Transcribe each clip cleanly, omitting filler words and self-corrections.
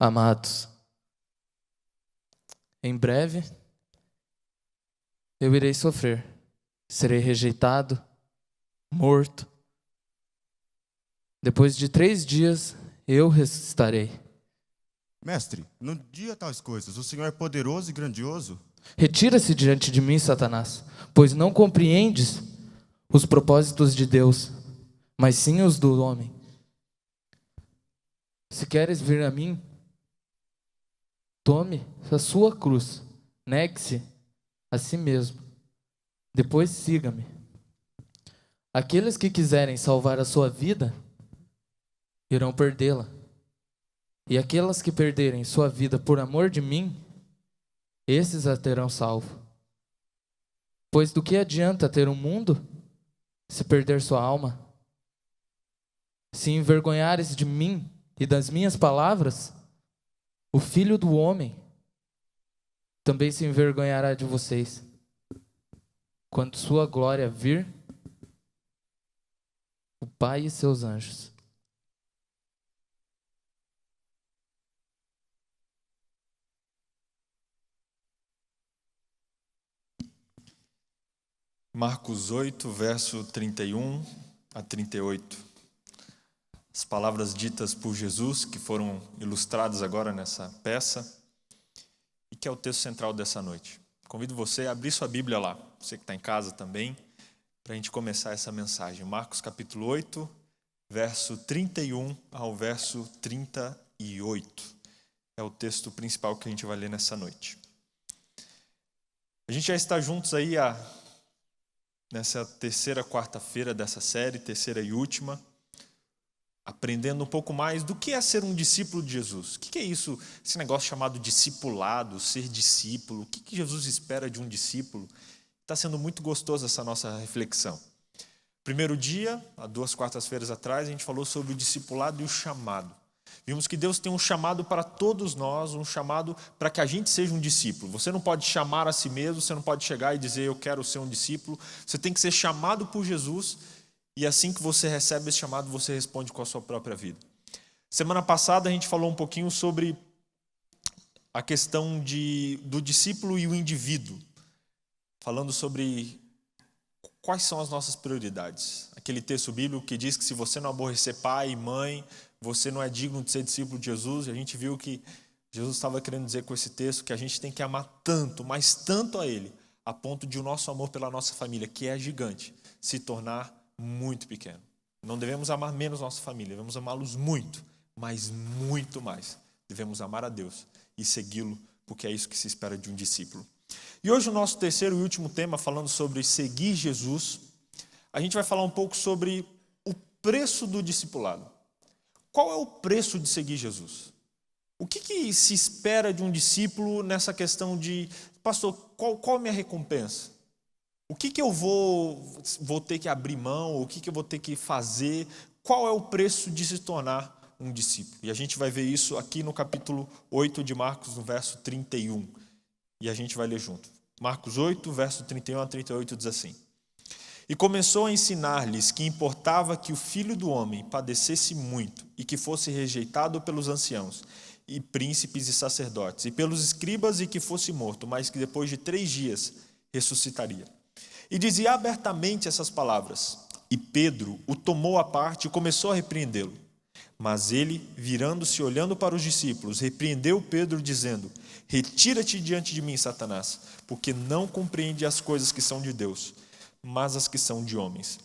Amados, em breve eu irei sofrer, serei rejeitado, morto. Depois de 3 dias eu ressuscitarei. Mestre, não diga tais coisas. O Senhor é poderoso e grandioso. Retira-se diante de mim, Satanás, pois não compreendes os propósitos de Deus, mas sim os do homem. Se queres vir a mim, tome a sua cruz, negue-se a si mesmo, depois siga-me. Aqueles que quiserem salvar a sua vida, irão perdê-la. E aquelas que perderem sua vida por amor de mim, esses a terão salvo. Pois do que adianta ter um mundo se perder sua alma? Se envergonhares de mim e das minhas palavras, o Filho do Homem também se envergonhará de vocês, quando sua glória vir, o Pai e seus anjos. Marcos 8, verso 31 a 38. As palavras ditas por Jesus, que foram ilustradas agora nessa peça, e que é o texto central dessa noite. Convido você a abrir sua Bíblia lá, você que está em casa também, para a gente começar essa mensagem. Marcos capítulo 8, verso 31 ao verso 38. É o texto principal que a gente vai ler nessa noite. A gente já está juntos aí nessa terceira quarta-feira dessa série, terceira e última, aprendendo um pouco mais do que é ser um discípulo de Jesus. O que é isso, esse negócio chamado discipulado, ser discípulo? O que Jesus espera de um discípulo? Está sendo muito gostoso essa nossa reflexão. Primeiro dia, há 2 quartas-feiras atrás, a gente falou sobre o discipulado e o chamado. Vimos que Deus tem um chamado para todos nós, um chamado para que a gente seja um discípulo. Você não pode chamar a si mesmo, você não pode chegar e dizer eu quero ser um discípulo. Você tem que ser chamado por Jesus e assim que você recebe esse chamado, você responde com a sua própria vida. Semana passada a gente falou um pouquinho sobre a questão do discípulo e o indivíduo, falando sobre quais são as nossas prioridades. Aquele texto bíblico que diz que se você não aborrecer pai e mãe, você não é digno de ser discípulo de Jesus. E a gente viu que Jesus estava querendo dizer com esse texto que a gente tem que amar tanto, mas tanto a Ele, a ponto de o nosso amor pela nossa família, que é gigante, se tornar muito pequeno. Não devemos amar menos nossa família, devemos amá-los muito, mas muito mais. Devemos amar a Deus e segui-lo, porque é isso que se espera de um discípulo. E hoje o nosso terceiro e último tema, falando sobre seguir Jesus, a gente vai falar um pouco sobre o preço do discipulado. Qual é o preço de seguir Jesus? O que se espera de um discípulo nessa questão de, pastor, qual a minha recompensa? O que eu vou ter que abrir mão? O que eu vou ter que fazer? Qual é o preço de se tornar um discípulo? E a gente vai ver isso aqui no capítulo 8 de Marcos, no verso 31. E a gente vai ler junto. Marcos 8, verso 31 a 38 diz assim: E começou a ensinar-lhes que importava que o Filho do Homem padecesse muito e que fosse rejeitado pelos anciãos e príncipes e sacerdotes e pelos escribas e que fosse morto, mas que depois de 3 dias ressuscitaria. E dizia abertamente essas palavras. E Pedro o tomou à parte e começou a repreendê-lo. Mas ele, virando-se e olhando para os discípulos, repreendeu Pedro, dizendo: Retira-te diante de mim, Satanás, porque não compreende as coisas que são de Deus, mas as que são de homens.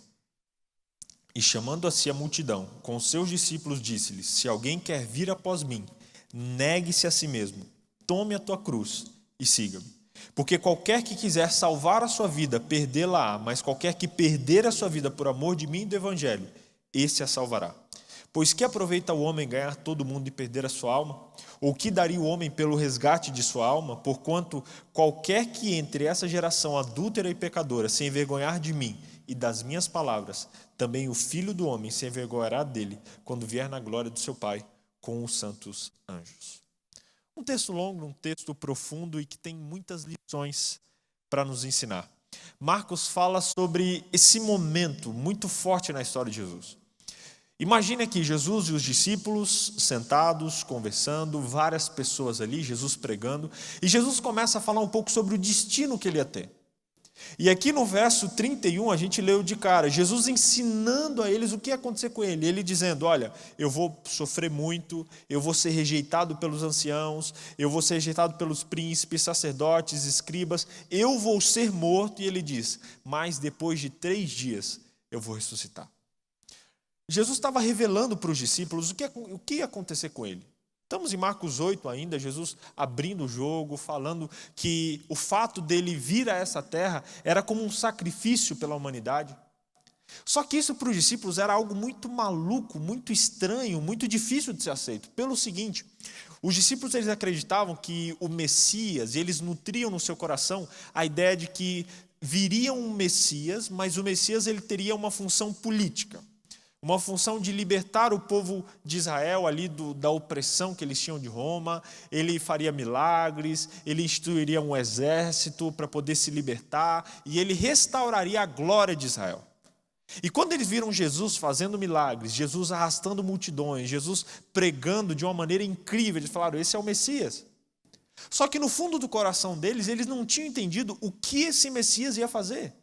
E chamando a si a multidão, com os seus discípulos, disse-lhes: Se alguém quer vir após mim, negue-se a si mesmo, tome a tua cruz e siga-me. Porque qualquer que quiser salvar a sua vida, perdê-la-á, mas qualquer que perder a sua vida por amor de mim e do evangelho, esse a salvará. Pois que aproveita o homem ganhar todo o mundo e perder a sua alma? Ou que daria o homem pelo resgate de sua alma? Porquanto qualquer que entre essa geração adúltera e pecadora se envergonhar de mim e das minhas palavras, também o Filho do Homem se envergonhará dele, quando vier na glória do seu Pai com os santos anjos. Um texto longo, um texto profundo e que tem muitas lições para nos ensinar. Marcos fala sobre esse momento muito forte na história de Jesus. Imagine aqui Jesus e os discípulos sentados, conversando, várias pessoas ali, Jesus pregando, e Jesus começa a falar um pouco sobre o destino que ele ia ter. E aqui no verso 31 a gente leu de cara, Jesus ensinando a eles o que ia acontecer com ele. Ele dizendo, olha, eu vou sofrer muito, eu vou ser rejeitado pelos anciãos, eu vou ser rejeitado pelos príncipes, sacerdotes, escribas, eu vou ser morto. E ele diz, mas depois de 3 dias eu vou ressuscitar. Jesus estava revelando para os discípulos o que ia acontecer com ele. Estamos em Marcos 8 ainda, Jesus abrindo o jogo, falando que o fato dele vir a essa terra era como um sacrifício pela humanidade. Só que isso para os discípulos era algo muito maluco, muito estranho, muito difícil de ser aceito. Pelo seguinte, os discípulos eles acreditavam que o Messias, e eles nutriam no seu coração a ideia de que viria um Messias, mas o Messias ele teria uma função política. Uma função de libertar o povo de Israel ali da opressão que eles tinham de Roma. Ele faria milagres, ele instituiria um exército para poder se libertar e ele restauraria a glória de Israel. E quando eles viram Jesus fazendo milagres, Jesus arrastando multidões, Jesus pregando de uma maneira incrível, eles falaram, esse é o Messias. Só que no fundo do coração deles, eles não tinham entendido o que esse Messias ia fazer.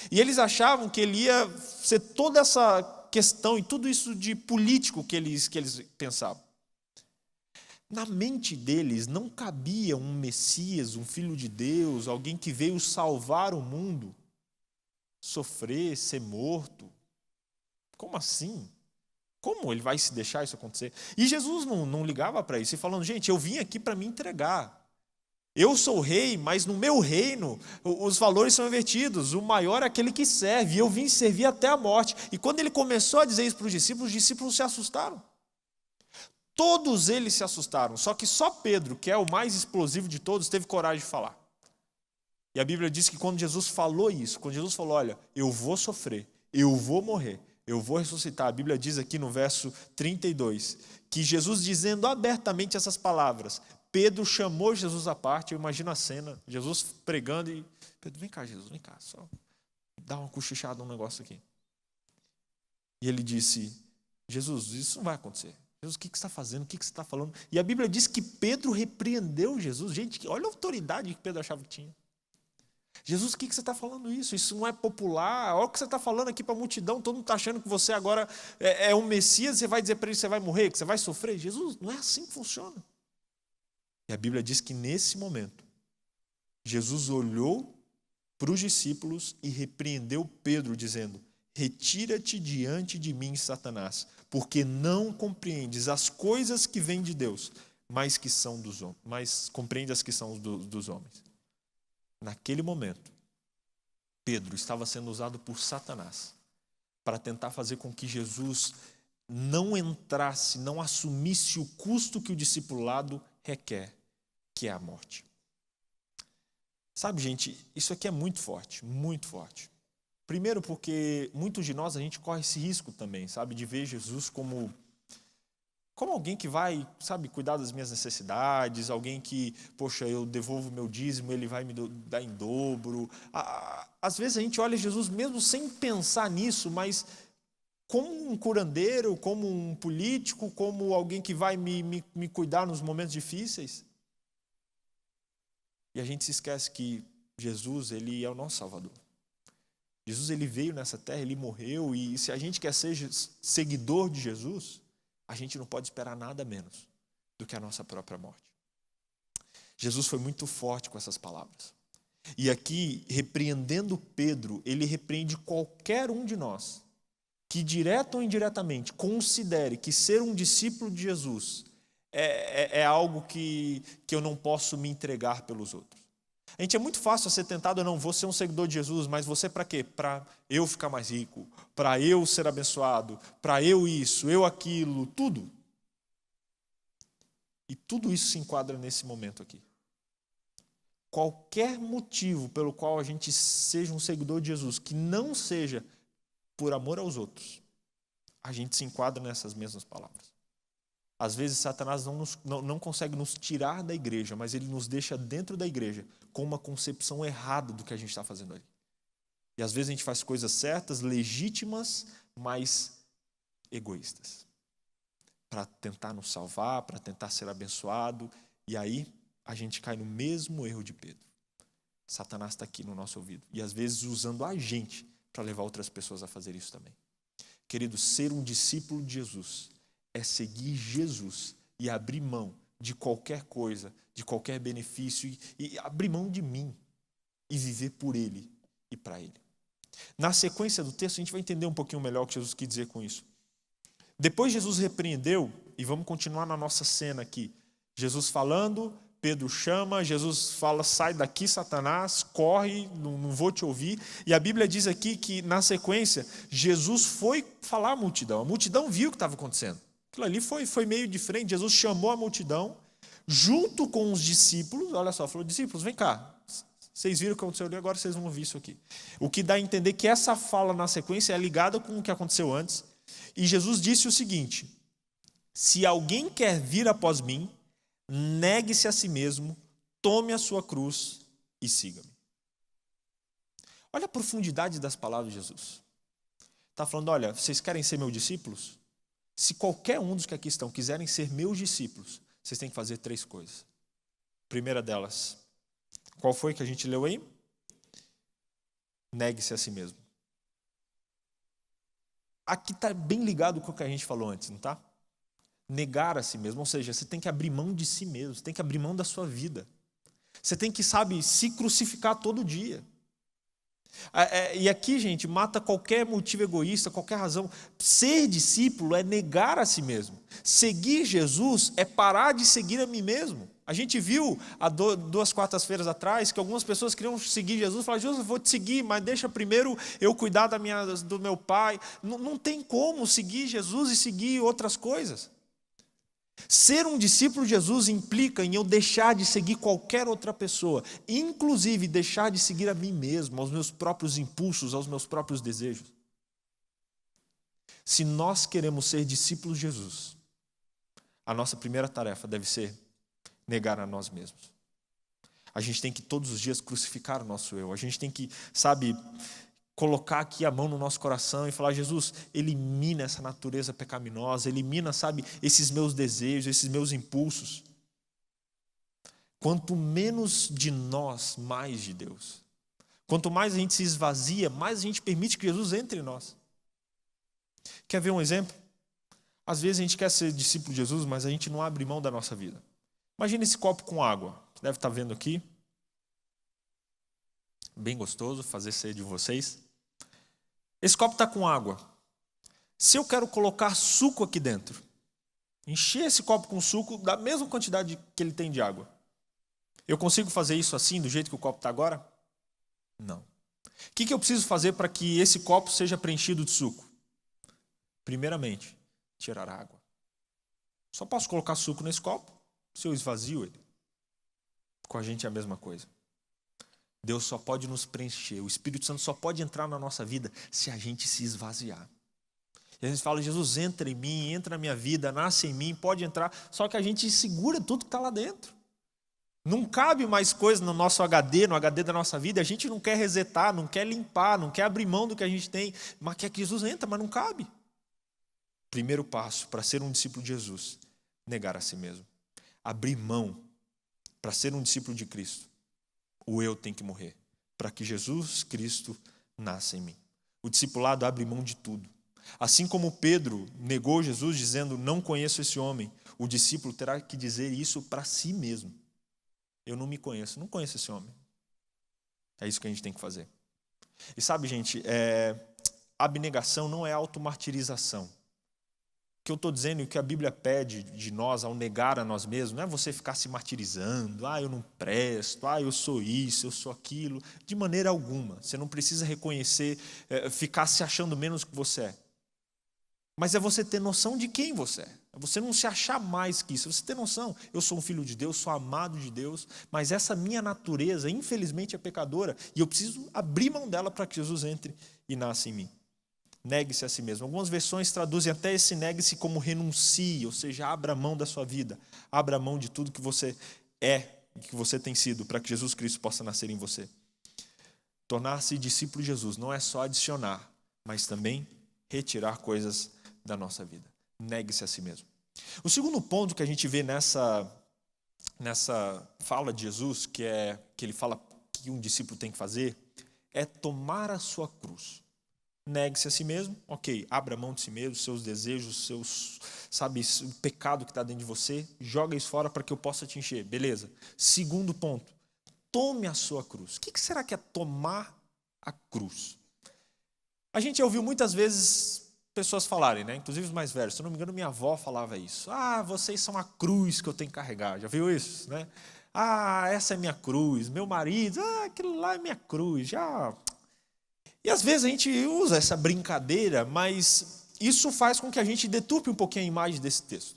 E eles achavam que ele ia ser toda essa questão e tudo isso de político que eles pensavam. Na mente deles não cabia um Messias, um filho de Deus, alguém que veio salvar o mundo, sofrer, ser morto. Como assim? Como ele vai se deixar isso acontecer? E Jesus não ligava para isso, e falando, gente, eu vim aqui para me entregar. Eu sou o rei, mas no meu reino os valores são invertidos. O maior é aquele que serve, e eu vim servir até a morte. E quando ele começou a dizer isso para os discípulos se assustaram. Todos eles se assustaram, só que só Pedro, que é o mais explosivo de todos, teve coragem de falar. E a Bíblia diz que quando Jesus falou isso, quando Jesus falou, olha, eu vou sofrer, eu vou morrer, eu vou ressuscitar. A Bíblia diz aqui no verso 32, que Jesus dizendo abertamente essas palavras, Pedro chamou Jesus à parte, eu imagino a cena, Jesus pregando e... Pedro, vem cá, Jesus, vem cá, só dá uma cochichada num negócio aqui. E ele disse, Jesus, isso não vai acontecer. Jesus, o que você está fazendo? O que você está falando? E a Bíblia diz que Pedro repreendeu Jesus. Gente, olha a autoridade que Pedro achava que tinha. Jesus, o que você está falando isso? Isso não é popular. Olha o que você está falando aqui para a multidão. Todo mundo está achando que você agora é um Messias. Você vai dizer para ele que você vai morrer, que você vai sofrer. Jesus, não é assim que funciona. E a Bíblia diz que nesse momento, Jesus olhou para os discípulos e repreendeu Pedro, dizendo, retira-te diante de mim, Satanás, porque não compreendes as coisas que vêm de Deus, mas que são dos homens, mas compreende as que são dos homens. Naquele momento, Pedro estava sendo usado por Satanás para tentar fazer com que Jesus não entrasse, não assumisse o custo que o discipulado requer, que é a morte. Sabe, gente, isso aqui é muito forte, muito forte. Primeiro porque muitos de nós, a gente corre esse risco também, sabe, de ver Jesus como alguém que vai, sabe, cuidar das minhas necessidades, alguém que, poxa, eu devolvo meu dízimo, ele vai me dar em dobro. Às vezes a gente olha Jesus mesmo sem pensar nisso, mas como um curandeiro, como um político, como alguém que vai me cuidar nos momentos difíceis. E a gente se esquece que Jesus, ele é o nosso Salvador. Jesus, ele veio nessa terra, ele morreu, e se a gente quer ser seguidor de Jesus, a gente não pode esperar nada menos do que a nossa própria morte. Jesus foi muito forte com essas palavras. E aqui, repreendendo Pedro, ele repreende qualquer um de nós que, direto ou indiretamente, considere que ser um discípulo de Jesus é algo que eu não posso me entregar pelos outros. A gente é muito fácil ser tentado, não, vou ser um seguidor de Jesus, mas você para quê? Para eu ficar mais rico, para eu ser abençoado, para eu isso, eu aquilo, tudo. E tudo isso se enquadra nesse momento aqui. Qualquer motivo pelo qual a gente seja um seguidor de Jesus, que não seja por amor aos outros, a gente se enquadra nessas mesmas palavras. Às vezes Satanás não consegue nos tirar da igreja, mas ele nos deixa dentro da igreja com uma concepção errada do que a gente está fazendo ali. E às vezes a gente faz coisas certas, legítimas, mas egoístas, para tentar nos salvar, para tentar ser abençoado. E aí a gente cai no mesmo erro de Pedro. Satanás está aqui no nosso ouvido e às vezes usando a gente para levar outras pessoas a fazer isso também. Querido, ser um discípulo de Jesus é seguir Jesus e abrir mão de qualquer coisa, de qualquer benefício e abrir mão de mim e viver por Ele e para Ele. Na sequência do texto, a gente vai entender um pouquinho melhor o que Jesus quis dizer com isso. Depois Jesus repreendeu, e vamos continuar na nossa cena aqui. Jesus falando, Pedro chama, Jesus fala, sai daqui, Satanás, corre, não vou te ouvir. E a Bíblia diz aqui que, na sequência, Jesus foi falar à multidão. A multidão viu o que estava acontecendo. Aquilo ali foi meio de frente. Jesus chamou a multidão, junto com os discípulos. Olha só, falou, discípulos, vem cá. Vocês viram o que aconteceu ali, agora vocês vão ouvir isso aqui. O que dá a entender que essa fala na sequência é ligada com o que aconteceu antes. E Jesus disse o seguinte: se alguém quer vir após mim, negue-se a si mesmo, tome a sua cruz e siga-me. Olha a profundidade das palavras de Jesus. Está falando, olha, vocês querem ser meus discípulos? Se qualquer um dos que aqui estão quiserem ser meus discípulos, vocês têm que fazer 3 coisas. Primeira delas, qual foi que a gente leu aí? Negue-se a si mesmo. Aqui está bem ligado com o que a gente falou antes, não está? Negar a si mesmo, ou seja, você tem que abrir mão de si mesmo, você tem que abrir mão da sua vida. Você tem que, se crucificar todo dia. E aqui, gente, mata qualquer motivo egoísta, qualquer razão. Ser discípulo é negar a si mesmo. Seguir Jesus é parar de seguir a mim mesmo. A gente viu há 2 quartas-feiras atrás que algumas pessoas queriam seguir Jesus e falaram, Jesus, eu vou te seguir, mas deixa primeiro eu cuidar do meu pai. Não tem como seguir Jesus e seguir outras coisas. Ser um discípulo de Jesus implica em eu deixar de seguir qualquer outra pessoa, inclusive deixar de seguir a mim mesmo, aos meus próprios impulsos, aos meus próprios desejos. Se nós queremos ser discípulos de Jesus, a nossa primeira tarefa deve ser negar a nós mesmos. A gente tem que todos os dias crucificar o nosso eu. A gente tem que, colocar aqui a mão no nosso coração e falar, Jesus, elimina essa natureza pecaminosa, elimina, esses meus desejos, esses meus impulsos. Quanto menos de nós, mais de Deus. Quanto mais a gente se esvazia, mais a gente permite que Jesus entre em nós. Quer ver um exemplo? Às vezes a gente quer ser discípulo de Jesus, mas a gente não abre mão da nossa vida. Imagina esse copo com água. Você deve estar vendo aqui. Bem gostoso, fazer sede de vocês. Esse copo está com água. Se eu quero colocar suco aqui dentro, encher esse copo com suco da mesma quantidade que ele tem de água, eu consigo fazer isso assim, do jeito que o copo está agora? Não. O que eu preciso fazer para que esse copo seja preenchido de suco? Primeiramente, tirar a água. Só posso colocar suco nesse copo se eu esvazio ele. Com a gente é a mesma coisa. Deus só pode nos preencher, o Espírito Santo só pode entrar na nossa vida se a gente se esvaziar. E a gente fala, Jesus, entra em mim, entra na minha vida, nasce em mim, pode entrar, só que a gente segura tudo que está lá dentro. Não cabe mais coisa no nosso HD, no HD da nossa vida, a gente não quer resetar, não quer limpar, não quer abrir mão do que a gente tem, mas quer que Jesus entre, mas não cabe. Primeiro passo para ser um discípulo de Jesus, negar a si mesmo. Abrir mão para ser um discípulo de Cristo. O eu tem que morrer, para que Jesus Cristo nasça em mim. O discipulado abre mão de tudo. Assim como Pedro negou Jesus dizendo, não conheço esse homem, o discípulo terá que dizer isso para si mesmo. Eu não me conheço, não conheço esse homem. É isso que a gente tem que fazer. E gente, abnegação não é automartirização. O que eu estou dizendo e o que a Bíblia pede de nós ao negar a nós mesmos, não é você ficar se martirizando, eu não presto, eu sou isso, eu sou aquilo, de maneira alguma. Você não precisa reconhecer, ficar se achando menos que você é. Mas é você ter noção de quem você é. É você não se achar mais que isso. Você ter noção, eu sou um filho de Deus, sou amado de Deus, mas essa minha natureza, infelizmente, é pecadora e eu preciso abrir mão dela para que Jesus entre e nasça em mim. Negue-se a si mesmo. Algumas versões traduzem até esse negue-se como renuncie, ou seja, abra mão da sua vida, abra mão de tudo que você é e que você tem sido, para que Jesus Cristo possa nascer em você. Tornar-se discípulo de Jesus não é só adicionar, mas também retirar coisas da nossa vida. Negue-se a si mesmo. O segundo ponto que a gente vê nessa fala de Jesus, que ele fala que um discípulo tem que fazer, é tomar a sua cruz. Negue-se a si mesmo, ok, abra mão de si mesmo, seus desejos, o pecado que está dentro de você, joga isso fora para que eu possa te encher, beleza. Segundo ponto, tome a sua cruz. O que será que é tomar a cruz? A gente já ouviu muitas vezes pessoas falarem, né? Inclusive os mais velhos, se eu não me engano, minha avó falava isso. Vocês são a cruz que eu tenho que carregar. Já viu isso, né? Essa é minha cruz. Meu marido, aquilo lá é minha cruz. E às vezes a gente usa essa brincadeira, mas isso faz com que a gente deturpe um pouquinho a imagem desse texto.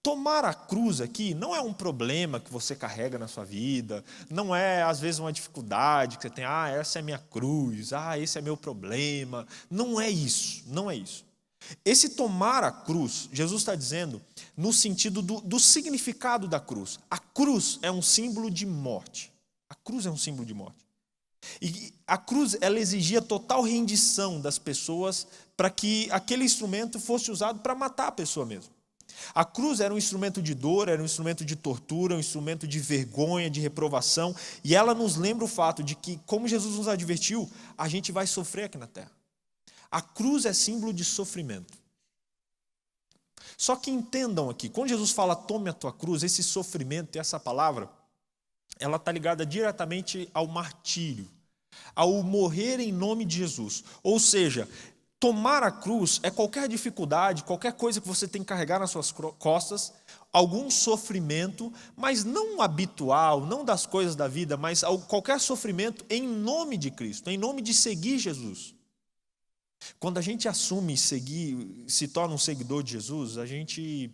Tomar a cruz aqui não é um problema que você carrega na sua vida, não é, às vezes, uma dificuldade que você tem, essa é minha cruz, esse é meu problema. Não é isso, não é isso. Esse tomar a cruz, Jesus está dizendo no sentido do significado da cruz. A cruz é um símbolo de morte. A cruz é um símbolo de morte. E a cruz, ela exigia total rendição das pessoas para que aquele instrumento fosse usado para matar a pessoa mesmo. A cruz era um instrumento de dor, era um instrumento de tortura, um instrumento de vergonha, de reprovação, e ela nos lembra o fato de que, como Jesus nos advertiu, a gente vai sofrer aqui na terra. A cruz é símbolo de sofrimento. Só que entendam aqui, quando Jesus fala tome a tua cruz, esse sofrimento e essa palavra, ela está ligada diretamente ao martírio, ao morrer em nome de Jesus. Ou seja, tomar a cruz é qualquer dificuldade, qualquer coisa que você tem que carregar nas suas costas, algum sofrimento, mas não habitual, não das coisas da vida, mas qualquer sofrimento em nome de Cristo, em nome de seguir Jesus. Quando a gente assume seguir, se torna um seguidor de Jesus, a gente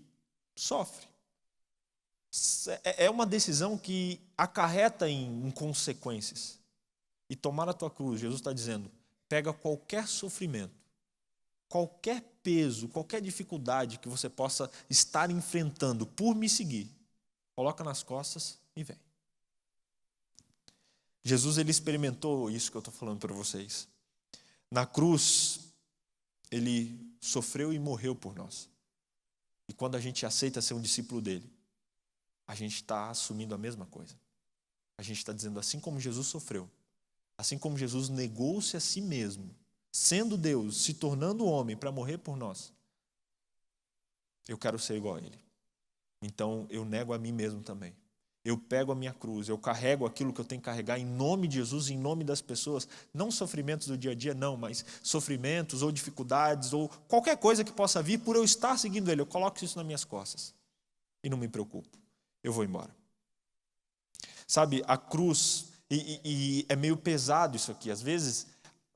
sofre. É uma decisão que acarreta em consequências. E tomar a tua cruz, Jesus está dizendo, pega qualquer sofrimento, qualquer peso, qualquer dificuldade que você possa estar enfrentando por me seguir, coloca nas costas e vem. Jesus, ele experimentou isso que eu estou falando para vocês. Na cruz, ele sofreu e morreu por nós. E quando a gente aceita ser um discípulo dele, a gente está assumindo a mesma coisa. A gente está dizendo, assim como Jesus sofreu, assim como Jesus negou-se a si mesmo, sendo Deus, se tornando homem para morrer por nós, eu quero ser igual a ele. Então eu nego a mim mesmo também. Eu pego a minha cruz, eu carrego aquilo que eu tenho que carregar em nome de Jesus, em nome das pessoas, não sofrimentos do dia a dia, não, mas sofrimentos ou dificuldades ou qualquer coisa que possa vir por eu estar seguindo ele, eu coloco isso nas minhas costas e não me preocupo, eu vou embora. Sabe, a cruz, e é meio pesado isso aqui, às vezes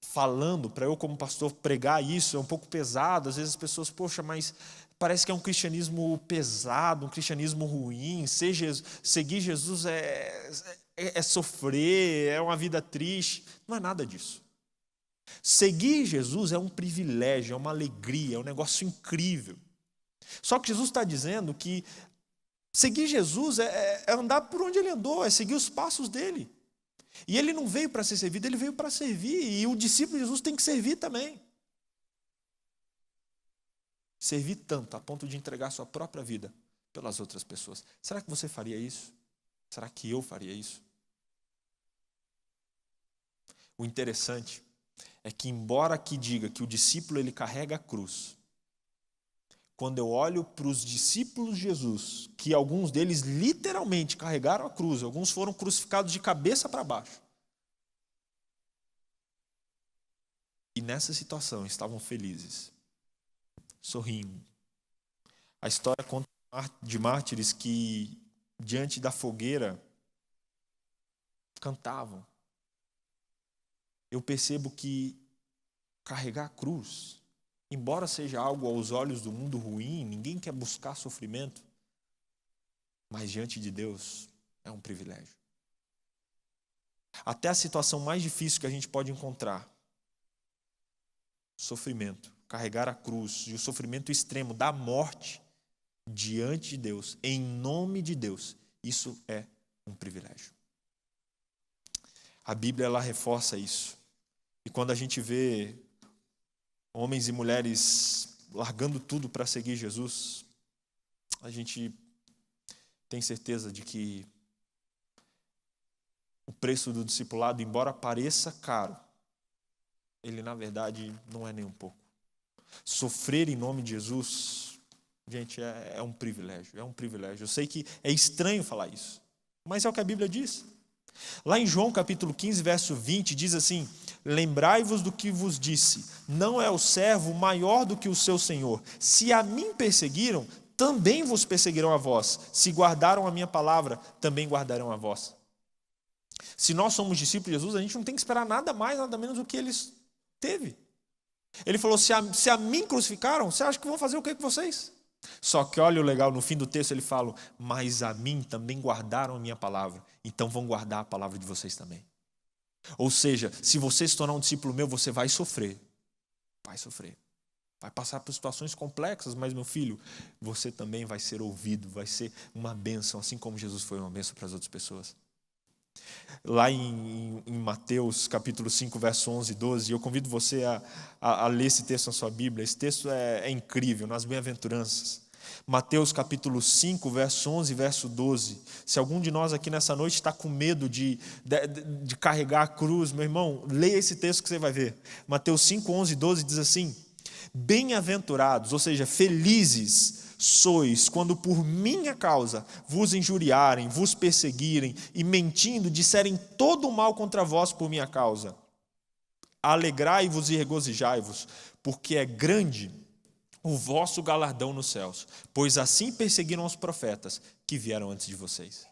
falando, para eu como pastor pregar isso, é um pouco pesado, às vezes as pessoas, poxa, mas parece que é um cristianismo pesado, um cristianismo ruim, seguir Jesus é sofrer, é uma vida triste. Não é nada disso. Seguir Jesus é um privilégio, é uma alegria, é um negócio incrível. Só que Jesus está dizendo que seguir Jesus é andar por onde ele andou, é seguir os passos dele. E ele não veio para ser servido, ele veio para servir. E o discípulo de Jesus tem que servir também. Servir tanto a ponto de entregar sua própria vida pelas outras pessoas. Será que você faria isso? Será que eu faria isso? O interessante é que, embora aqui diga que o discípulo ele carrega a cruz, quando eu olho para os discípulos de Jesus, que alguns deles literalmente carregaram a cruz, alguns foram crucificados de cabeça para baixo, e nessa situação estavam felizes, sorrindo. A história conta de mártires que, diante da fogueira, cantavam. Eu percebo que carregar a cruz, embora seja algo aos olhos do mundo ruim, ninguém quer buscar sofrimento, mas diante de Deus é um privilégio. Até a situação mais difícil que a gente pode encontrar, sofrimento, carregar a cruz e o sofrimento extremo da morte diante de Deus, em nome de Deus, isso é um privilégio. A Bíblia ela reforça isso. E quando a gente vê homens e mulheres largando tudo para seguir Jesus, a gente tem certeza de que o preço do discipulado, embora pareça caro, ele na verdade não é nem um pouco. Sofrer em nome de Jesus, gente, é um privilégio, é um privilégio. Eu sei que é estranho falar isso, mas é o que a Bíblia diz. Lá em João capítulo 15, verso 20, diz assim: lembrai-vos do que vos disse, não é o servo maior do que o seu senhor. Se a mim perseguiram, também vos perseguirão a vós. Se guardaram a minha palavra, também guardarão a vós. Se nós somos discípulos de Jesus, a gente não tem que esperar nada mais, nada menos do que eles teve. Ele falou, se a mim crucificaram, você acha que vão fazer o que com vocês? Só que olha o legal, no fim do texto ele fala, mas a mim também guardaram a minha palavra, então vão guardar a palavra de vocês também. Ou seja, se você se tornar um discípulo meu, você vai sofrer. Vai sofrer. Vai passar por situações complexas, mas meu filho, você também vai ser ouvido, vai ser uma bênção, assim como Jesus foi uma bênção para as outras pessoas. Lá em Mateus capítulo 5, verso 11 e 12, eu convido você a ler esse texto na sua Bíblia. Esse texto é incrível, nas bem-aventuranças. Mateus capítulo 5, verso 11 e verso 12. Se algum de nós aqui nessa noite está com medo de carregar a cruz, meu irmão, leia esse texto que você vai ver. Mateus 5, 11 e 12 diz assim: bem-aventurados, ou seja, felizes sois quando por minha causa vos injuriarem, vos perseguirem e mentindo disserem todo o mal contra vós por minha causa. Alegrai-vos e regozijai-vos, porque é grande o vosso galardão nos céus, pois assim perseguiram os profetas que vieram antes de vocês.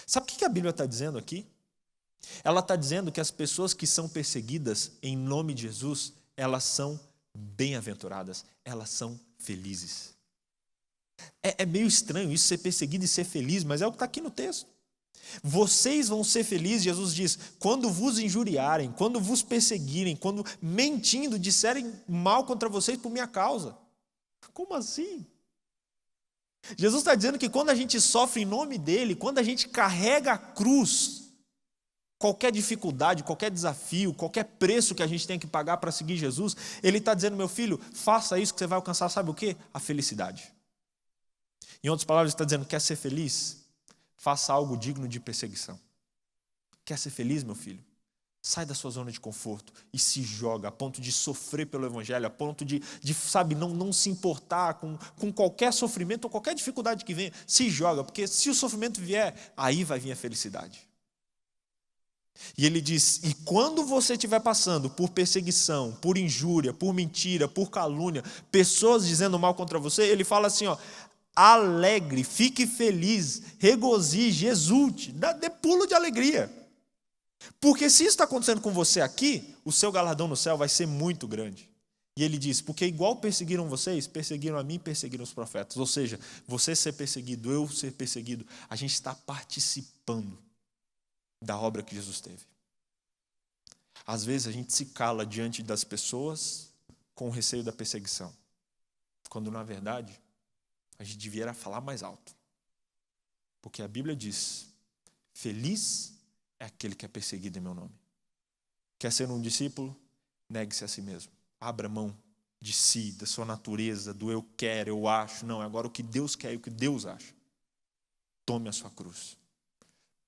Sabe o que a Bíblia está dizendo aqui? Ela está dizendo que as pessoas que são perseguidas em nome de Jesus, elas são bem-aventuradas, elas são felizes. É meio estranho isso, ser perseguido e ser feliz, mas é o que está aqui no texto. Vocês vão ser felizes, Jesus diz, quando vos injuriarem, quando vos perseguirem, quando mentindo disserem mal contra vocês por minha causa. Como assim? Jesus está dizendo que quando a gente sofre em nome dele, quando a gente carrega a cruz, qualquer dificuldade, qualquer desafio, qualquer preço que a gente tem que pagar para seguir Jesus, ele está dizendo, meu filho, faça isso que você vai alcançar, sabe o quê? A felicidade. Em outras palavras, ele está dizendo, quer ser feliz? Faça algo digno de perseguição. Quer ser feliz, meu filho? Sai da sua zona de conforto e se joga a ponto de sofrer pelo Evangelho, a ponto de sabe, não se importar com qualquer sofrimento ou qualquer dificuldade que venha. Se joga, porque se o sofrimento vier, aí vai vir a felicidade. E ele diz, e quando você estiver passando por perseguição, por injúria, por mentira, por calúnia, pessoas dizendo mal contra você, ele fala assim, ó, alegre, fique feliz, regozije, exulte, dê pulo de alegria. Porque se isso está acontecendo com você aqui, o seu galardão no céu vai ser muito grande. E ele diz, porque igual perseguiram vocês, perseguiram a mim, perseguiram os profetas. Ou seja, você ser perseguido, eu ser perseguido, a gente está participando da obra que Jesus teve. Às vezes a gente se cala diante das pessoas com o receio da perseguição, quando na verdade a gente devia falar mais alto. Porque a Bíblia diz, feliz é aquele que é perseguido em meu nome. Quer ser um discípulo? Negue-se a si mesmo. Abra mão de si, da sua natureza, do eu quero, eu acho. Não, é agora o que Deus quer e o que Deus acha. Tome a sua cruz.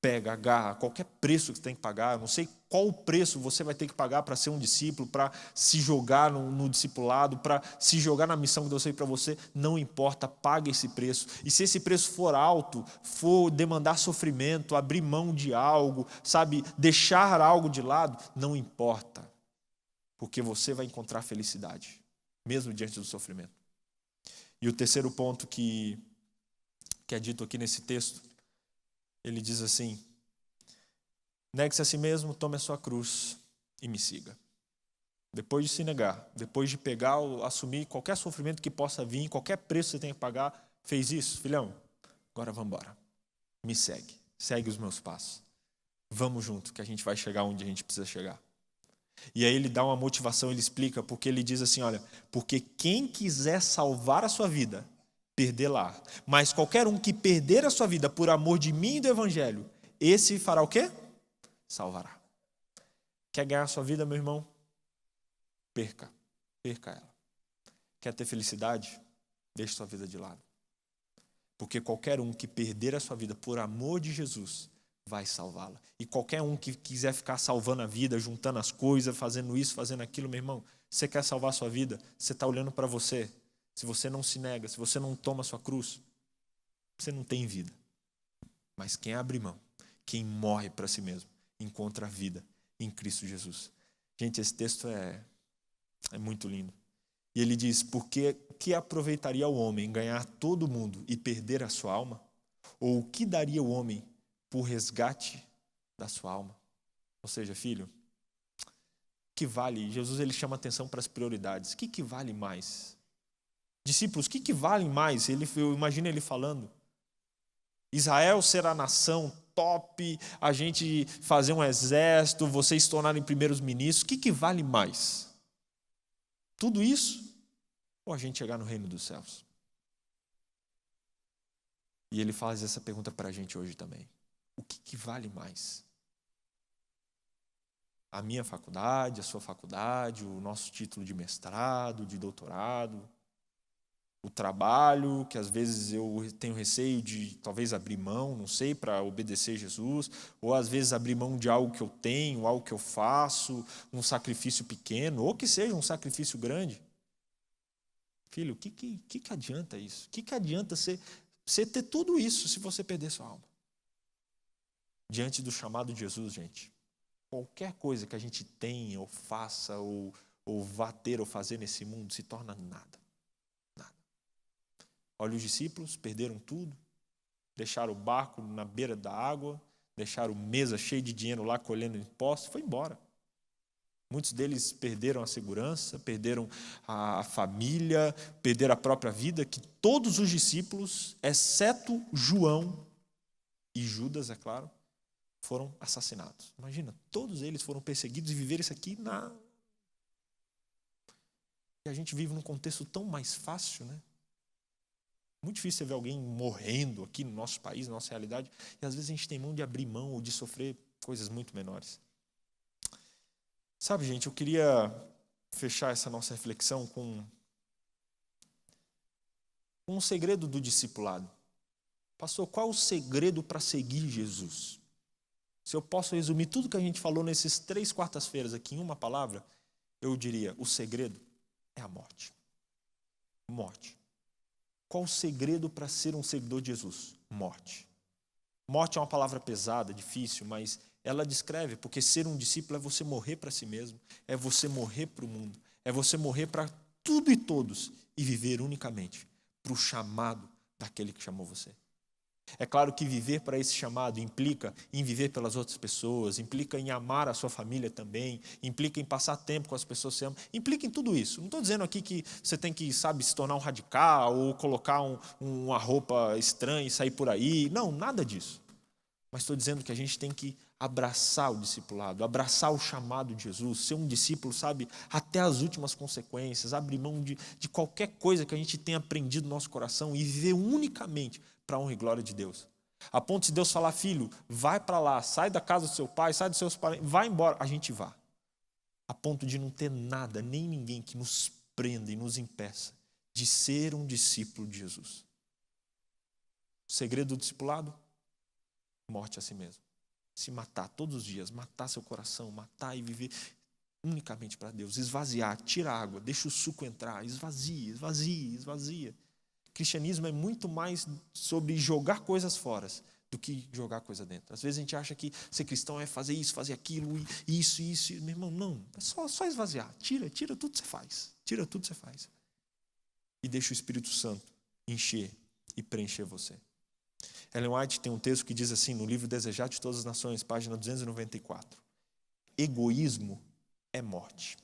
Pega, agarra, qualquer preço que você tem que pagar, eu não sei qual o preço você vai ter que pagar para ser um discípulo, para se jogar no discipulado, para se jogar na missão que Deus fez para você, não importa, pague esse preço. E se esse preço for alto, for demandar sofrimento, abrir mão de algo, sabe, deixar algo de lado, não importa, porque você vai encontrar felicidade, mesmo diante do sofrimento. E o terceiro ponto que é dito aqui nesse texto, ele diz assim, negue-se a si mesmo, tome a sua cruz e me siga. Depois de se negar, depois de pegar, assumir qualquer sofrimento que possa vir, qualquer preço que você tenha que pagar, fez isso, filhão, agora vamos embora. Me segue os meus passos. Vamos junto, que a gente vai chegar onde a gente precisa chegar. E aí ele dá uma motivação, ele explica, porque ele diz assim, olha, porque quem quiser salvar a sua vida, perdê-la. Mas qualquer um que perder a sua vida por amor de mim e do Evangelho, esse fará o quê? Salvará. Quer ganhar a sua vida, meu irmão? Perca ela. Quer ter felicidade? Deixe sua vida de lado. Porque qualquer um que perder a sua vida por amor de Jesus vai salvá-la. E qualquer um que quiser ficar salvando a vida, juntando as coisas, fazendo isso, fazendo aquilo, meu irmão, você quer salvar a sua vida, você está olhando para você. Se você não se nega, se você não toma a sua cruz, você não tem vida. Mas quem abre mão, quem morre para si mesmo, encontra a vida em Cristo Jesus. Gente, esse texto é muito lindo. E ele diz, porque que aproveitaria o homem ganhar todo mundo e perder a sua alma? Ou o que daria o homem por resgate da sua alma? Ou seja, filho, que vale? Jesus ele chama atenção para as prioridades. O que vale mais? Discípulos, o que vale mais? Eu imagino ele falando. Israel será a nação top, a gente fazer um exército, vocês se tornarem primeiros ministros. O que vale mais? Tudo isso? Ou a gente chegar no reino dos céus? E ele faz essa pergunta para a gente hoje também. O que vale mais? A minha faculdade, a sua faculdade, o nosso título de mestrado, de doutorado, o trabalho, que às vezes eu tenho receio de talvez abrir mão, não sei, para obedecer Jesus, ou às vezes abrir mão de algo que eu tenho, algo que eu faço, um sacrifício pequeno, ou que seja um sacrifício grande. Filho, o que adianta isso? O que adianta você ter tudo isso se você perder sua alma? Diante do chamado de Jesus, gente, qualquer coisa que a gente tenha, ou faça, ou vá ter ou fazer nesse mundo, se torna nada. Nada. Olha, os discípulos perderam tudo, deixaram o barco na beira da água, deixaram mesa cheia de dinheiro lá colhendo impostos, foi embora. Muitos deles perderam a segurança, perderam a família, perderam a própria vida, que todos os discípulos, exceto João e Judas, é claro, foram assassinados. Imagina, todos eles foram perseguidos e viveram isso aqui E a gente vive num contexto tão mais fácil, né? Muito difícil você ver alguém morrendo aqui no nosso país, na nossa realidade, e às vezes a gente tem mão de abrir mão ou de sofrer coisas muito menores. Sabe, gente, eu queria fechar essa nossa reflexão com um segredo do discipulado. Pastor, qual é o segredo para seguir Jesus? Se eu posso resumir tudo que a gente falou nesses 3 quartas-feiras aqui em uma palavra, eu diria, o segredo é a morte. Morte. Qual o segredo para ser um seguidor de Jesus? Morte. Morte é uma palavra pesada, difícil, mas ela descreve, porque ser um discípulo é você morrer para si mesmo, é você morrer para o mundo, é você morrer para tudo e todos e viver unicamente para o chamado daquele que chamou você. É claro que viver para esse chamado implica em viver pelas outras pessoas, implica em amar a sua família também, implica em passar tempo com as pessoas que você ama, implica em tudo isso. Não estou dizendo aqui que você tem que, se tornar um radical ou colocar uma roupa estranha e sair por aí. Não, nada disso. Mas estou dizendo que a gente tem que abraçar o discipulado, abraçar o chamado de Jesus, ser um discípulo, até as últimas consequências, abrir mão de qualquer coisa que a gente tenha aprendido no nosso coração e viver unicamente para a honra e glória de Deus. A ponto de Deus falar, filho, vai para lá, sai da casa do seu pai, sai dos seus parentes, vai embora, a gente vá. A ponto de não ter nada, nem ninguém que nos prenda e nos impeça de ser um discípulo de Jesus. O segredo do discipulado? Morte a si mesmo. Se matar todos os dias, matar seu coração, matar e viver unicamente para Deus. Esvaziar, tira a água, deixa o suco entrar, esvazia, esvazia, esvazia. Cristianismo é muito mais sobre jogar coisas fora do que jogar coisa dentro. Às vezes a gente acha que ser cristão é fazer isso, fazer aquilo, isso. Meu irmão, não. É só esvaziar. Tira tudo que você faz. Tira tudo que você faz. E deixa o Espírito Santo encher e preencher você. Ellen White tem um texto que diz assim, no livro Desejar de Todas as Nações, página 294. Egoísmo é morte.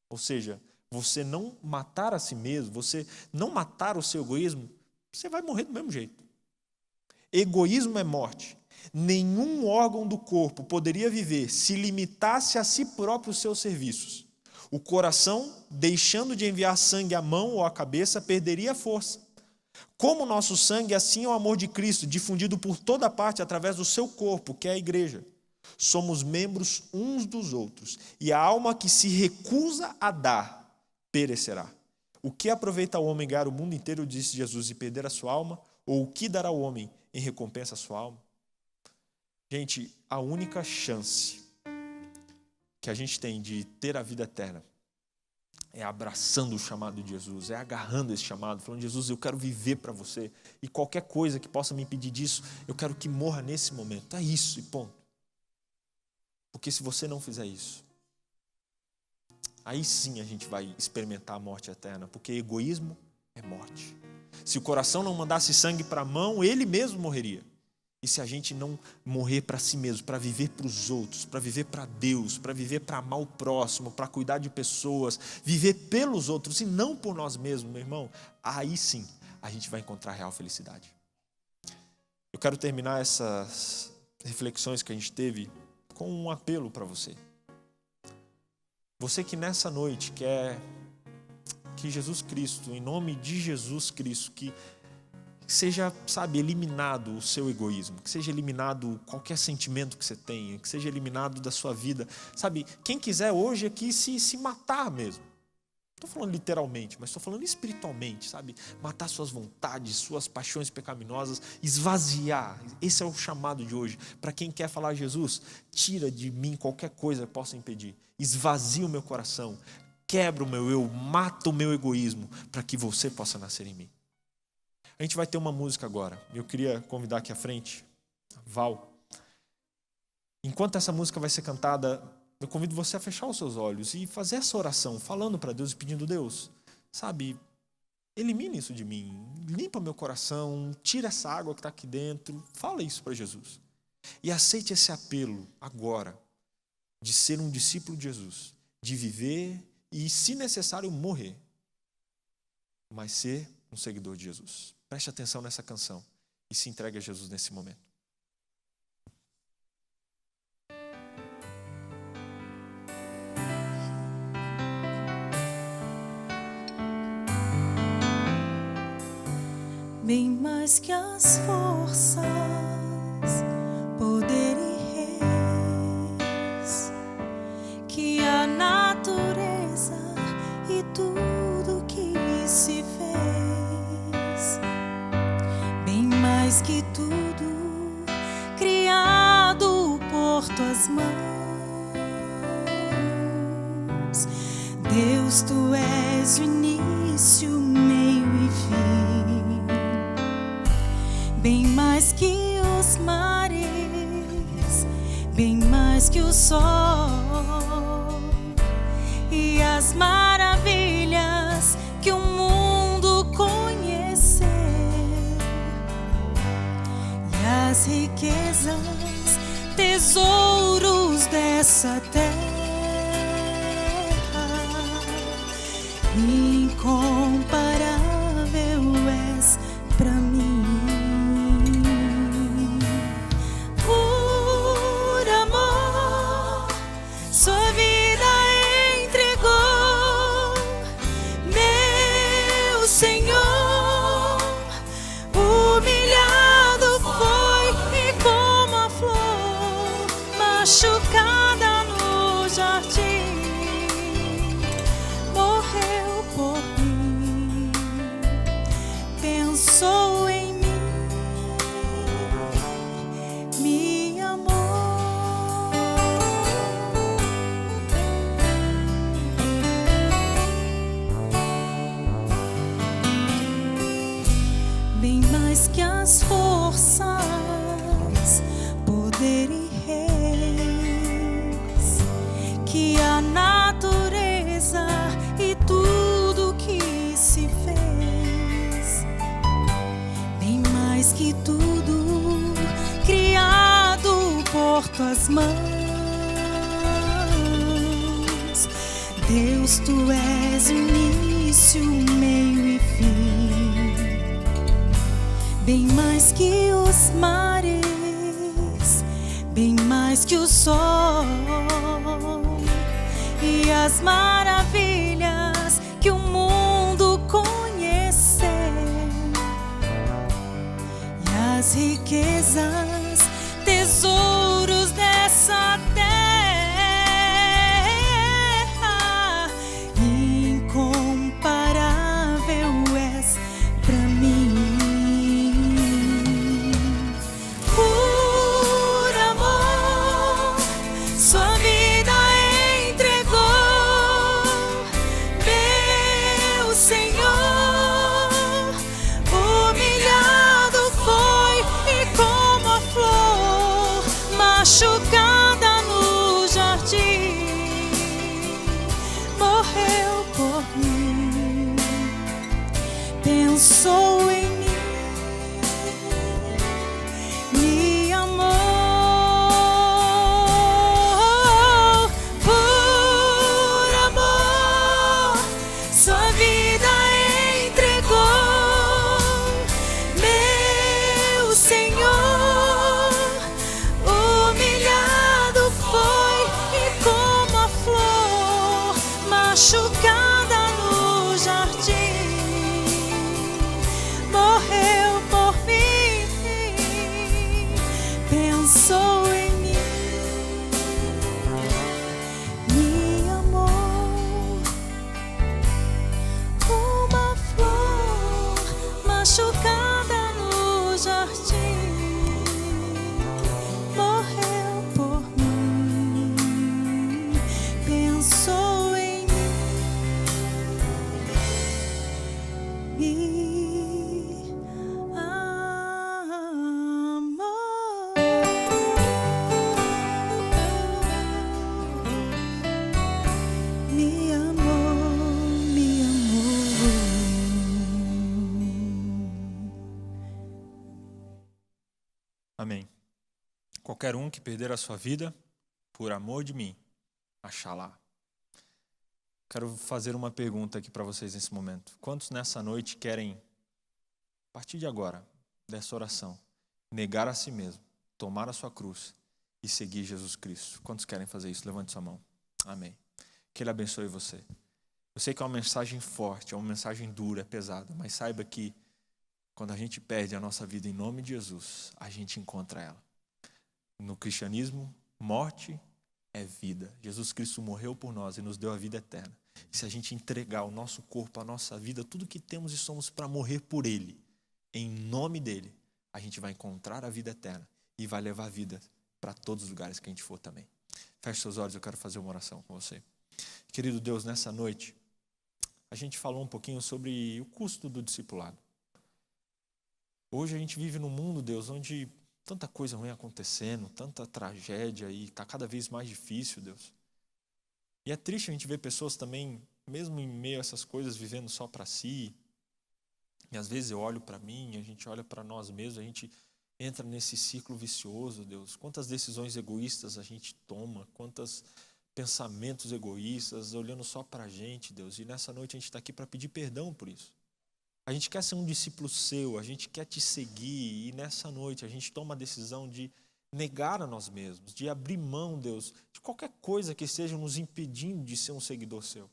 Ou seja, você não matar a si mesmo, você não matar o seu egoísmo, você vai morrer do mesmo jeito. Egoísmo é morte. Nenhum órgão do corpo poderia viver se limitasse a si próprio os seus serviços. O coração, deixando de enviar sangue à mão ou à cabeça, perderia a força. Como o nosso sangue, assim é o amor de Cristo, difundido por toda parte através do seu corpo, que é a igreja. Somos membros uns dos outros, e a alma que se recusa a dar, perecerá. O que aproveita o homem ganhar o mundo inteiro, disse Jesus, e perder a sua alma? Ou o que dará o homem em recompensa à sua alma? Gente, a única chance que a gente tem de ter a vida eterna é abraçando o chamado de Jesus, é agarrando esse chamado, falando: Jesus, eu quero viver para você, e qualquer coisa que possa me impedir disso, eu quero que morra nesse momento. É isso e ponto. Porque se você não fizer isso, aí sim a gente vai experimentar a morte eterna, porque egoísmo é morte. Se o coração não mandasse sangue para a mão, ele mesmo morreria. E se a gente não morrer para si mesmo, para viver para os outros, para viver para Deus, para viver para amar o próximo, para cuidar de pessoas, viver pelos outros e não por nós mesmos, meu irmão, aí sim a gente vai encontrar real felicidade. Eu quero terminar essas reflexões que a gente teve com um apelo para você. Você que nessa noite quer que Jesus Cristo, em nome de Jesus Cristo, que seja, eliminado o seu egoísmo, que seja eliminado qualquer sentimento que você tenha, que seja eliminado da sua vida. Quem quiser hoje aqui se matar mesmo. Não estou falando literalmente, mas estou falando espiritualmente, matar suas vontades, suas paixões pecaminosas, esvaziar. Esse é o chamado de hoje. Para quem quer falar: Jesus, tira de mim qualquer coisa que possa impedir. Esvazia o meu coração, quebra o meu eu, mata o meu egoísmo, para que você possa nascer em mim. A gente vai ter uma música agora. Eu queria convidar aqui à frente a Val. Enquanto essa música vai ser cantada, eu convido você a fechar os seus olhos e fazer essa oração, falando para Deus e pedindo: Deus, elimine isso de mim, limpa meu coração, tira essa água que está aqui dentro. Fala isso para Jesus. E aceite esse apelo agora de ser um discípulo de Jesus, de viver e, se necessário, morrer, mas ser um seguidor de Jesus. Preste atenção nessa canção e se entregue a Jesus nesse momento. Bem mais que as forças, poder e reis, que a natureza e tudo que se fez. Bem mais que tudo criado por tuas mãos. Deus, tu és o início, meio e fim. Bem mais que os mares, bem mais que o sol e as maravilhas que o mundo conheceu, e as riquezas, tesouros dessa terra, incomparável és pra mim. Por amor, sua vida entregou, meu Senhor. Humilhado foi e como a flor machucada no jardim, morreu por mim, pensou em mim, me amou. Bem mais que as forças, poder e reis, que a natureza e tudo que se fez. Bem mais que tudo criado por tuas mãos. Deus, tu és o início, meio e fim. Bem mais que os mares, bem mais que o sol e as maravilhas que o mundo conheceu, e as riquezas, tesouros dessa terra, incomparável machucada no jardim, morreu por mim, pensou em mim, me amou. Uma flor machucada no jardim, morreu por mim, pensou em mim, me amou. Me amou, me amou. Amém. Qualquer um que perder a sua vida, por amor de mim, achá-la. Quero fazer uma pergunta aqui para vocês nesse momento. Quantos nessa noite querem, a partir de agora, dessa oração, negar a si mesmo, tomar a sua cruz e seguir Jesus Cristo? Quantos querem fazer isso? Levante sua mão. Amém. Que Ele abençoe você. Eu sei que é uma mensagem forte, é uma mensagem dura, é pesada, mas saiba que quando a gente perde a nossa vida em nome de Jesus, a gente encontra ela. No cristianismo, morte é vida. Jesus Cristo morreu por nós e nos deu a vida eterna. E se a gente entregar o nosso corpo, a nossa vida, tudo que temos e somos para morrer por Ele, em nome dEle, a gente vai encontrar a vida eterna e vai levar a vida para todos os lugares que a gente for também. Feche seus olhos, eu quero fazer uma oração com você. Querido Deus, nessa noite, a gente falou um pouquinho sobre o custo do discipulado. Hoje a gente vive num mundo, Deus, onde tanta coisa ruim acontecendo, tanta tragédia e está cada vez mais difícil, Deus. E é triste a gente ver pessoas também, mesmo em meio a essas coisas, vivendo só para si. E às vezes eu olho para mim, a gente olha para nós mesmos, a gente entra nesse ciclo vicioso, Deus. Quantas decisões egoístas a gente toma, quantos pensamentos egoístas, olhando só para a gente, Deus. E nessa noite a gente está aqui para pedir perdão por isso. A gente quer ser um discípulo seu, a gente quer te seguir, e nessa noite a gente toma a decisão de negar a nós mesmos, de abrir mão, Deus, de qualquer coisa que esteja nos impedindo de ser um seguidor seu.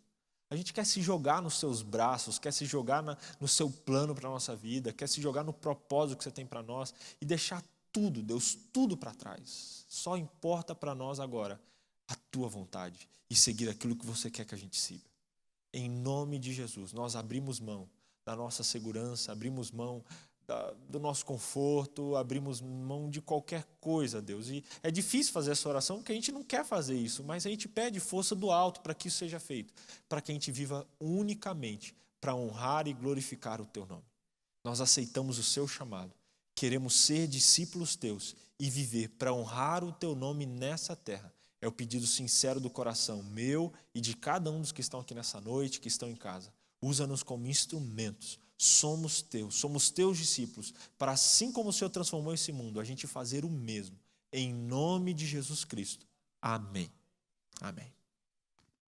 A gente quer se jogar nos seus braços, quer se jogar no seu plano para a nossa vida, quer se jogar no propósito que você tem para nós e deixar tudo, Deus, tudo para trás. Só importa para nós agora a tua vontade e seguir aquilo que você quer que a gente siga. Em nome de Jesus, nós abrimos mão da nossa segurança, abrimos mão do nosso conforto, abrimos mão de qualquer coisa, Deus. E é difícil fazer essa oração porque a gente não quer fazer isso, mas a gente pede força do alto para que isso seja feito, para que a gente viva unicamente para honrar e glorificar o teu nome. Nós aceitamos o seu chamado, queremos ser discípulos teus e viver para honrar o teu nome nessa terra. É o pedido sincero do coração meu e de cada um dos que estão aqui nessa noite, que estão em casa. Usa-nos como instrumentos, somos teus discípulos, para assim como o Senhor transformou esse mundo, a gente fazer o mesmo, em nome de Jesus Cristo. Amém. Amém.